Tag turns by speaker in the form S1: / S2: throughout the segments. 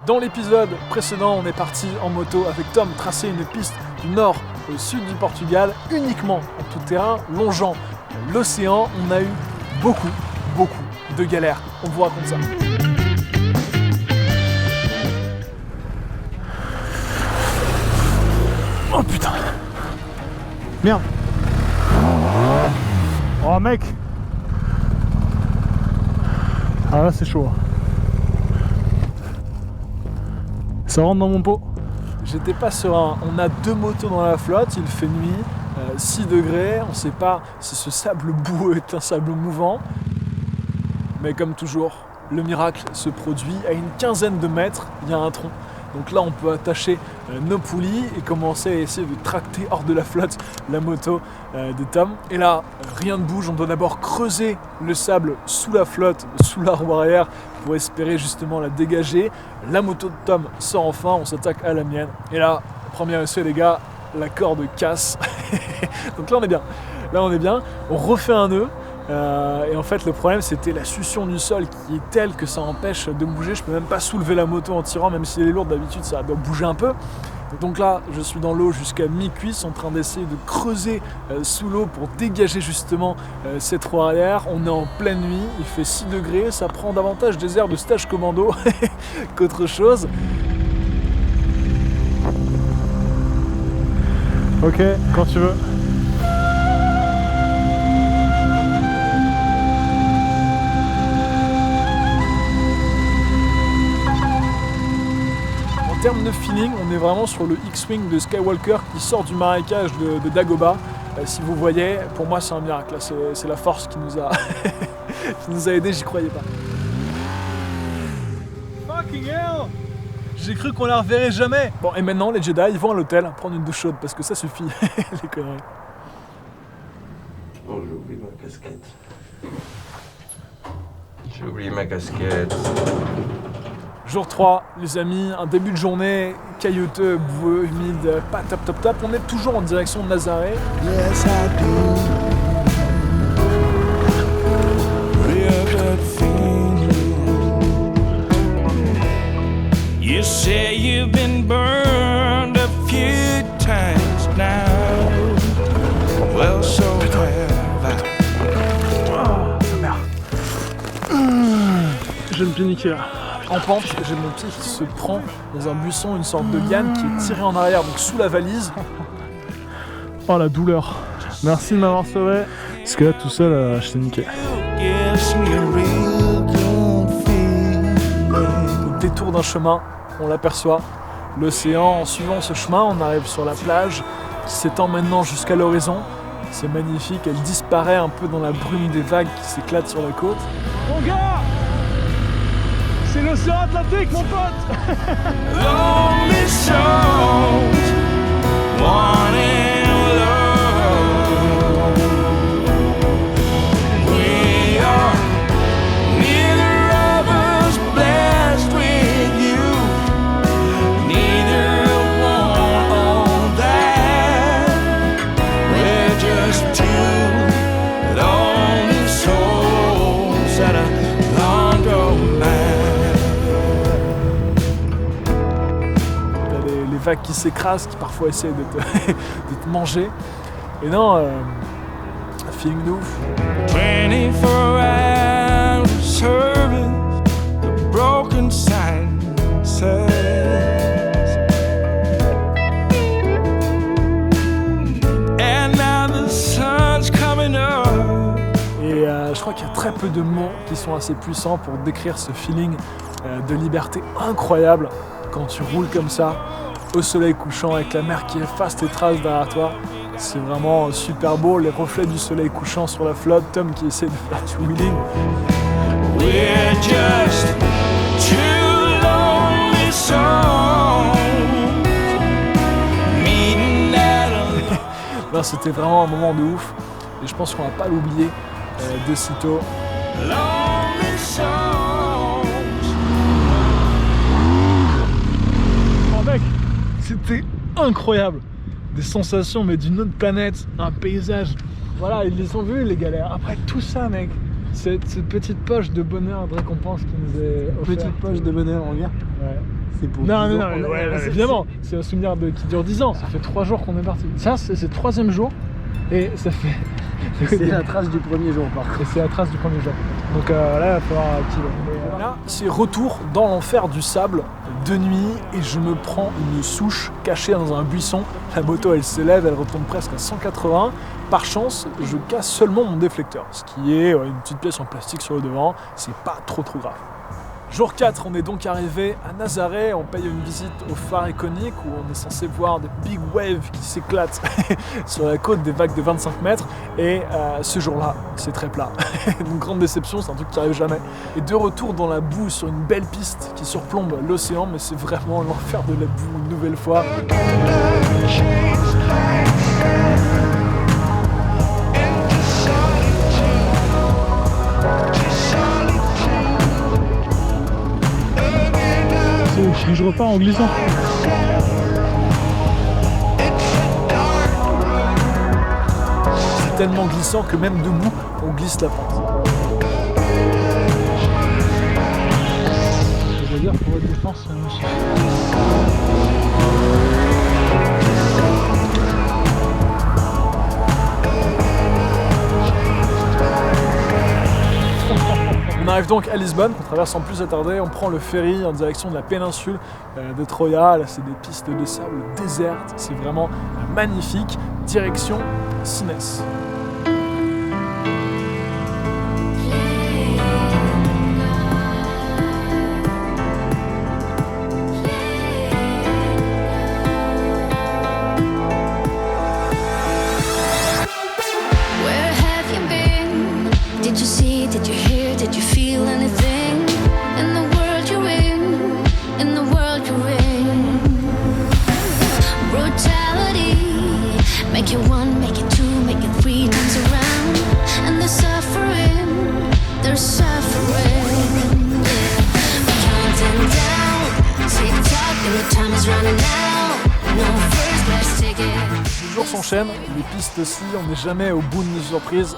S1: Dans l'épisode précédent, on est parti en moto avec Tom tracer une piste du nord au sud du Portugal, uniquement en tout terrain, longeant l'océan. On a eu beaucoup de galères. On vous raconte ça. Oh putain! Merde! Oh mec! Ah là c'est chaud. Ça rentre dans mon pot. J'étais pas serein. On a 2 motos dans la flotte, il fait nuit, 6 degrés, on sait pas si ce sable boueux est un sable mouvant. Mais comme toujours, le miracle se produit. À une quinzaine de mètres, il y a un tronc. Donc là, on peut attacher nos poulies et commencer à essayer de tracter hors de la flotte la moto de Tom. Et là, rien ne bouge. On doit d'abord creuser le sable sous la flotte, sous la roue arrière, pour espérer justement la dégager. La moto de Tom sort enfin, on s'attaque à la mienne. Et là, premier essai, les gars, la corde casse. Donc là, on est bien. Là, on est bien. On refait un nœud. Et en fait le problème c'était la succion du sol qui est telle que ça empêche de bouger. Je peux même pas soulever la moto en tirant, même si elle est lourde d'habitude ça doit bouger un peu. Donc là je suis dans l'eau jusqu'à mi-cuisse en train d'essayer de creuser sous l'eau pour dégager justement cette roue arrière. On est en pleine nuit, il fait 6 degrés, ça prend davantage des airs de stage commando qu'autre chose. Ok, quand tu veux. En termes de feeling, on est vraiment sur le X-Wing de Skywalker qui sort du marécage de Dagobah. Si vous voyez, pour moi c'est un miracle, là, c'est la force qui nous a, qui nous a aidés, j'y croyais pas. Fucking hell! J'ai cru qu'on la reverrait jamais. Bon, et maintenant les Jedi ils vont à l'hôtel prendre une douche chaude parce que ça suffit, les conneries.
S2: Oh, j'ai oublié ma casquette. J'ai oublié ma casquette.
S1: Jour 3, les amis, un début de journée caillouteux, boueux, humide, pas top. On est toujours en direction de Nazaré.
S3: Yes, I do. Real good feeling. You say you've been burned a few times now. Well, so have I.
S1: Oh, sa mère. J'ai le pied niqué là. En pente, j'ai mon pied qui se prend dans un buisson, une sorte de liane qui est tirée en arrière, donc sous la valise. Oh la douleur. Merci de m'avoir sauvé. Parce que là tout seul, je t'ai niqué. Au détour d'un chemin, on l'aperçoit. L'océan, en suivant ce chemin, on arrive sur la plage qui s'étend maintenant jusqu'à l'horizon. C'est magnifique, elle disparaît un peu dans la brume des vagues qui s'éclatent sur la côte. Mon gars! C'est l'océan Atlantique, mon pote!
S3: Lonely souls, wanting love. We are neither of us blessed with you. Neither want all that. We're just two lonely souls at a laundromat.
S1: Les vagues qui s'écrasent, qui parfois essayent de te manger. Et non, feeling de ouf.
S3: 24 hours service, the broken sign says. And now the sun's coming up.
S1: Et je crois qu'il y a très peu de mots qui sont assez puissants pour décrire ce feeling de liberté incroyable quand tu roules comme ça, au soleil couchant, avec la mer qui efface tes traces derrière toi. C'est vraiment super beau, les reflets du soleil couchant sur la flotte, Tom qui essaie de faire du wheeling.
S3: We're just two lonely souls meeting at a
S1: Non, c'était vraiment un moment de ouf et je pense qu'on va pas l'oublier de sitôt.
S3: lonely souls.
S1: Oh mec, c'était incroyable. Des sensations mais d'une autre planète, un paysage. Voilà, ils les ont vus les galères. Après tout ça mec, cette petite poche de bonheur, de récompense qui nous est offerte.
S4: Petite poche de bonheur, regarde.
S1: Ouais,
S4: C'est pour
S1: Non,
S4: 10
S1: non,
S4: ans
S1: non,
S4: qu'on est-
S1: ouais, évidemment, c'est un souvenir qui dure 10 ans, ça fait 3 jours qu'on est parti. Ça, c'est le 3e jour, et ça fait...
S4: C'est la trace du premier jour par contre.
S1: Et c'est la trace du premier jour. Donc là, il va falloir activer. Là, c'est retour dans l'enfer du sable, de nuit, et je me prends une souche cachée dans un buisson. La moto, elle s'élève, elle retombe presque à 180. Par chance, je casse seulement mon déflecteur, ce qui est une petite pièce en plastique sur le devant. C'est pas trop grave. Jour 4, on est donc arrivé à Nazaré, on paye une visite au phare iconique où on est censé voir des big waves qui s'éclatent sur la côte, des vagues de 25 mètres, et ce jour-là, c'est très plat. Une grande déception, c'est un truc qui arrive jamais. Et de retour dans la boue sur une belle piste qui surplombe l'océan, mais c'est vraiment l'enfer de la boue une nouvelle fois. Je repars en glissant. C'est tellement glissant que même debout, on glisse la pente. Je veux dire, pour votre défense, on arrive donc à Lisbonne, on traverse sans plus attarder, on prend le ferry en direction de la péninsule de Troia. Là, c'est des pistes de sable désertes, c'est vraiment magnifique. Direction Sines.
S5: Where have you been? Did you see? Did you hear? Did you feel anything? In the world you're in the world you're in. Brutality, make it one, make it two, make it three times around. And they're suffering, they're suffering. We're counting down, tick tock, and the time is running out. No first, let's take it.
S1: Les jours s'enchaînent, les pistes aussi, on n'est jamais au bout de nos surprises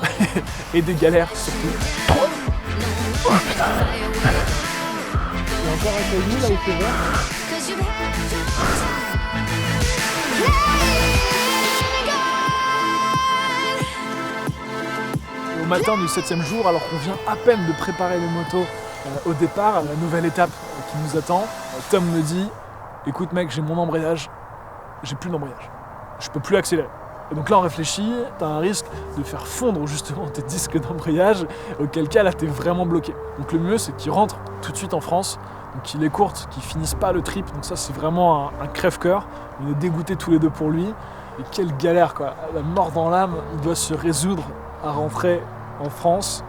S1: et des galères surtout. Oh putain. Il y a encore un caillou là, il fait vert.
S5: Cause you've had your time.
S1: Au matin du 7e jour, alors qu'on vient à peine de préparer les motos au départ, à la nouvelle étape qui nous attend, Tom me dit « Écoute mec, j'ai mon embrayage, j'ai plus d'embrayage, je peux plus accélérer. » Et donc là on réfléchit, t'as un risque de faire fondre justement tes disques d'embrayage, auquel cas là t'es vraiment bloqué. Donc le mieux c'est qu'il rentre tout de suite en France, donc qu'il écourte, qu'il finisse pas le trip, donc ça c'est vraiment un crève-cœur. On est dégoûtés tous les deux pour lui, et quelle galère quoi, la mort dans l'âme, il doit se résoudre à rentrer en France.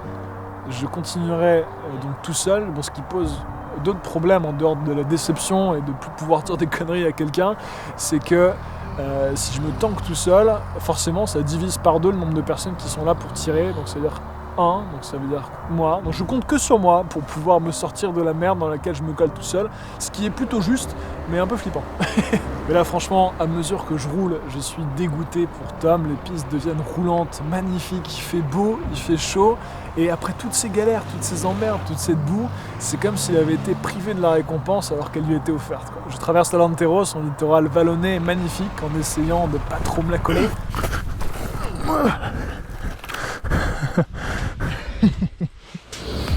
S1: Je continuerai donc tout seul, bon, ce qui pose d'autres problèmes en dehors de la déception et de plus pouvoir dire des conneries à quelqu'un, c'est que si je me tanque tout seul, forcément ça divise par 2 le nombre de personnes qui sont là pour tirer, donc ça veut dire 1, donc ça veut dire moi. Donc je compte que sur moi pour pouvoir me sortir de la merde dans laquelle je me colle tout seul, ce qui est plutôt juste, mais un peu flippant. Mais là franchement, à mesure que je roule, je suis dégoûté pour Tom, les pistes deviennent roulantes, magnifiques, il fait beau, il fait chaud, et après toutes ces galères, toutes ces emmerdes, toute cette boue, c'est comme s'il avait été privé de la récompense alors qu'elle lui était offerte, quoi. Je traverse la Lanteros, son littoral vallonné et magnifique, en essayant de pas trop me la coller.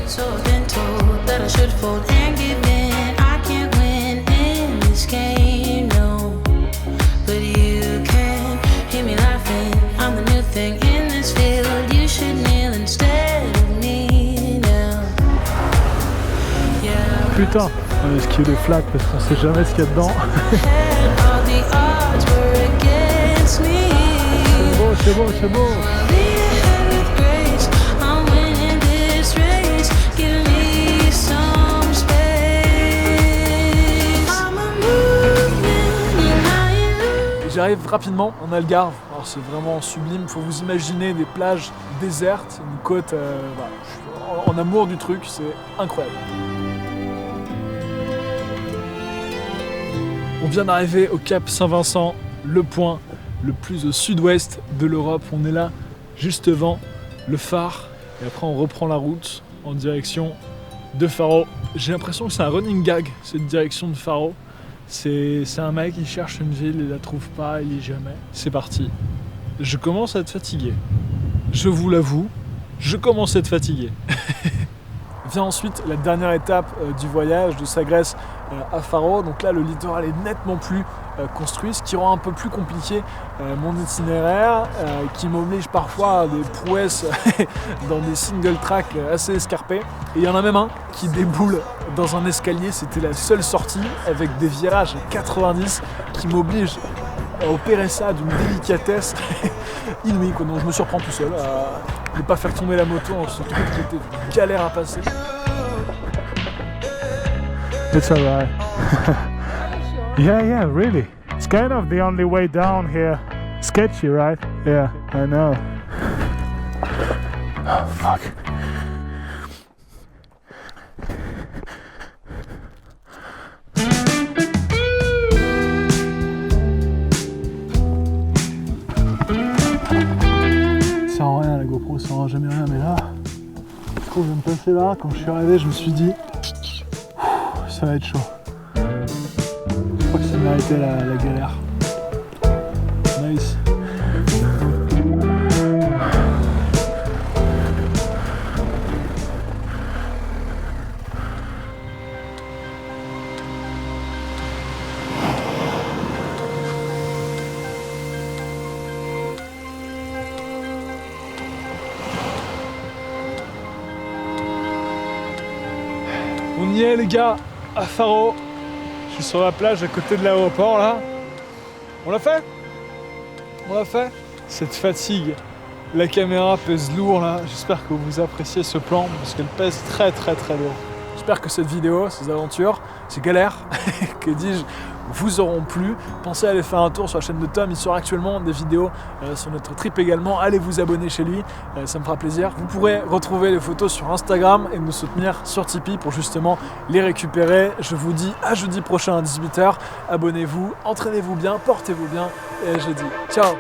S6: So I've been told that I should fold and give in. I can't win in this game, no. But you can hear me laughing. I'm the new thing in this field. You should kneel instead of me now. Yeah.
S1: Putain, on va esquiver les flaques parce qu'on sait jamais ce qu'il y a dedans.
S6: All the odds were against me.
S1: C'est beau, c'est beau, c'est beau. J'arrive rapidement en Algarve, alors c'est vraiment sublime, il faut vous imaginer des plages désertes, une côte, je suis en amour du truc, c'est incroyable. On vient d'arriver au Cap Saint-Vincent, le point le plus au sud-ouest de l'Europe, on est là juste devant le phare, et après on reprend la route en direction de Faro. J'ai l'impression que c'est un running gag, cette direction de Faro. C'est un mec qui cherche une ville, il la trouve pas, il y est jamais. C'est parti. Je commence à être fatigué. Je vous l'avoue, je commence à être fatigué. Vient ensuite la dernière étape du voyage de Sagres à Faro. Donc là, le littoral est nettement plus construit, ce qui rend un peu plus compliqué mon itinéraire, qui m'oblige parfois à des prouesses dans des single tracks assez escarpés. Et il y en a même un qui déboule dans un escalier, c'était la seule sortie, avec des virages 90 qui m'oblige à opérer ça d'une délicatesse inouïe. Donc je me surprends tout seul à ne pas faire tomber la moto dans ce truc qui était une galère à passer.
S7: It's alright. Yeah, really. It's kind of the only way down here. Sketchy, right? Yeah, I know. Oh, fuck.
S1: Ça sert en rien la GoPro, ça rend jamais rien, mais là, je trouve que je vais me passer là. Quand je suis arrivé, je me suis dit, ça va être chaud. Je crois que ça méritait la galère. Nice. On y est les gars, à Faro. Je suis sur la plage à côté de l'aéroport là. On l'a fait? On l'a fait? Cette fatigue, la caméra pèse lourd là. J'espère que vous appréciez ce plan parce qu'elle pèse très lourd. J'espère que cette vidéo, ces aventures, ces galères, que dis-je, vous auront plu. Pensez à aller faire un tour sur la chaîne de Tom, il sort actuellement des vidéos sur notre trip également. Allez vous abonner chez lui, ça me fera plaisir. Vous pourrez retrouver les photos sur Instagram et nous soutenir sur Tipeee pour justement les récupérer. Je vous dis à jeudi prochain à 18 h. Abonnez-vous, entraînez-vous bien, portez-vous bien et à jeudi. Ciao!